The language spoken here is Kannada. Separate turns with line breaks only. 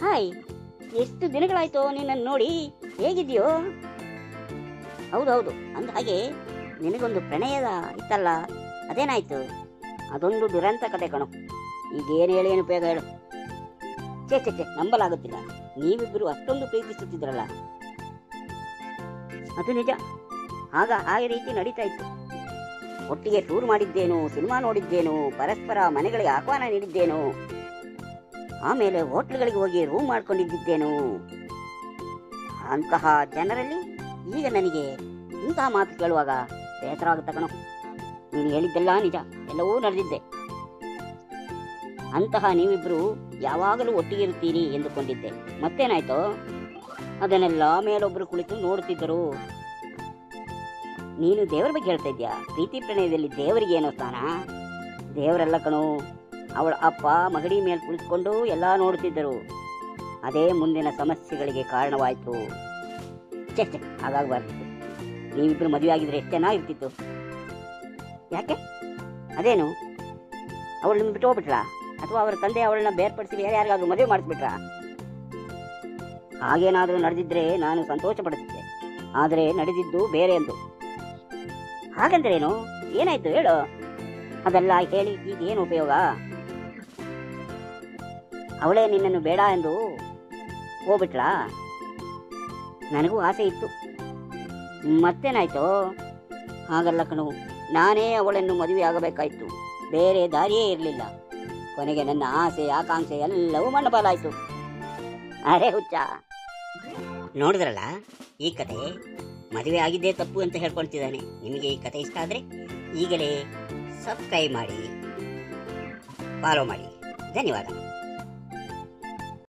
ಹಾಯ್, ಎಷ್ಟು ದಿನಗಳಾಯ್ತು ನಿನ್ನನ್ನು ನೋಡಿ. ಹೇಗಿದ್ಯೋ? ಹೌದೌದು, ಅಂದ ಹಾಗೆ ನಿನಗೊಂದು ಪ್ರಣಯದ ಇತ್ತಲ್ಲ, ಅದೇನಾಯ್ತು? ಅದೊಂದು ದುರಂತ ಕತೆ ಕಣೋ. ಈಗೇನು ಹೇಳಿ ಏನು ಉಪಯೋಗ ಹೇಳು. ಚೇ ನಂಬಲಾಗುತ್ತಿಲ್ಲ. ನೀವಿಬ್ಬರು ಅಷ್ಟೊಂದು ಪ್ರೀತಿಸುತ್ತಿದ್ರಲ್ಲ. ಅದು ನಿಜ. ಆಗ ಆ ರೀತಿ ನಡೀತಾ ಇತ್ತು. ಒಟ್ಟಿಗೆ ಟೂರ್ ಮಾಡಿದ್ದೇನು, ಸಿನಿಮಾ ನೋಡಿದ್ದೇನು, ಪರಸ್ಪರ ಮನೆಗಳಿಗೆ ಆಹ್ವಾನ ನೀಡಿದ್ದೇನು, ಆಮೇಲೆ ಹೋಟ್ಲುಗಳಿಗೆ ಹೋಗಿ ರೂಮ್ ಮಾಡ್ಕೊಂಡಿದ್ದೇನು. ಅಂತಹ ಜನರಲ್ಲಿ ಈಗ ನನಗೆ ಇಂತಹ ಮಾತು ಕೇಳುವಾಗ ಬೇಸರ ಆಗುತ್ತೆ ಕಣೋ. ನೀನು ಹೇಳಿದ್ದೆಲ್ಲ ನಿಜ, ಎಲ್ಲವೂ ನಡೆದಿದ್ದೆ. ಅಂತಹ ನೀವಿಬ್ಬರು ಯಾವಾಗಲೂ ಒಟ್ಟಿಗೆ ಇರುತ್ತೀರಿ ಎಂದುಕೊಂಡಿದ್ದೆ. ಮತ್ತೇನಾಯ್ತು? ಅದನ್ನೆಲ್ಲ ಮೇಲೊಬ್ಬರು ಕುಳಿತು ನೋಡುತ್ತಿದ್ದರು. ನೀನು ದೇವರ ಬಗ್ಗೆ ಹೇಳ್ತಾ ಇದ್ಯಾ? ಪ್ರೀತಿ ಪ್ರಣಯದಲ್ಲಿ ದೇವರಿಗೆ ಏನೋ ಸ್ಥಾನ? ದೇವರೆಲ್ಲ ಕಣೋ, ಅವಳ ಅಪ್ಪ ಮಗಡಿ ಮೇಲೆ ಕುಳಿತುಕೊಂಡು ಎಲ್ಲ ನೋಡುತ್ತಿದ್ದರು. ಅದೇ ಮುಂದಿನ ಸಮಸ್ಯೆಗಳಿಗೆ ಕಾರಣವಾಯಿತು. ಹಾಗಾಗಬಾರ್ದಿತ್ತು. ನೀವಿಬ್ಬರು ಮದುವೆ ಆಗಿದ್ರೆ ಎಷ್ಟು ಚೆನ್ನಾಗಿರ್ತಿತ್ತು. ಯಾಕೆ? ಅದೇನು, ಅವಳನ್ನ ಬಿಟ್ಟು ಹೋಗ್ಬಿಟ್ರಾ? ಅಥವಾ ಅವರ ತಂದೆ ಅವಳನ್ನ ಬೇರ್ಪಡಿಸಿ ಬೇರೆ ಯಾರಿಗಾದ್ರೂ ಮದುವೆ ಮಾಡಿಸ್ಬಿಟ್ರಾ? ಹಾಗೇನಾದರೂ ನಡೆದಿದ್ರೆ ನಾನು ಸಂತೋಷ ಪಡುತ್ತಿದ್ದೆ. ಆದರೆ ನಡೆದಿದ್ದು ಬೇರೆ ಎಂದು. ಹಾಗಂದ್ರೇನು? ಏನಾಯ್ತು ಹೇಳು. ಅದೆಲ್ಲ ಹೇಳಿ ಈಗ ಏನು ಉಪಯೋಗ? ಅವಳೇ ನಿನ್ನನ್ನು ಬೇಡ ಎಂದು ಹೋಗ್ಬಿಟ್ಲಾ? ನನಗೂ ಆಸೆ ಇತ್ತು. ಮತ್ತೇನಾಯ್ತು? ಹಾಗಲ್ಲ ಕಣು, ನಾನೇ ಅವಳನ್ನು ಮದುವೆ ಆಗಬೇಕಾಯ್ತು. ಬೇರೆ ದಾರಿಯೇ ಇರಲಿಲ್ಲ. ಕೊನೆಗೆ ನನ್ನ ಆಸೆ ಆಕಾಂಕ್ಷೆ ಎಲ್ಲವೂ ಮಣ್ಣಪಾಲಾಯಿತು. ಅರೆ ಹುಚ್ಚ, ನೋಡಿದ್ರಲ್ಲ ಈ ಕತೆ. ಮದುವೆ ಆಗಿದ್ದೇ ತಪ್ಪು ಅಂತ ಹೇಳ್ಕೊಳ್ತಿದ್ದಾನೆ. ನಿಮಗೆ ಈ ಕತೆ ಇಷ್ಟ ಆದರೆ ಈಗಲೇ ಸಬ್ಸ್ಕ್ರೈಬ್ ಮಾಡಿ, ಫಾಲೋ ಮಾಡಿ. ಧನ್ಯವಾದ.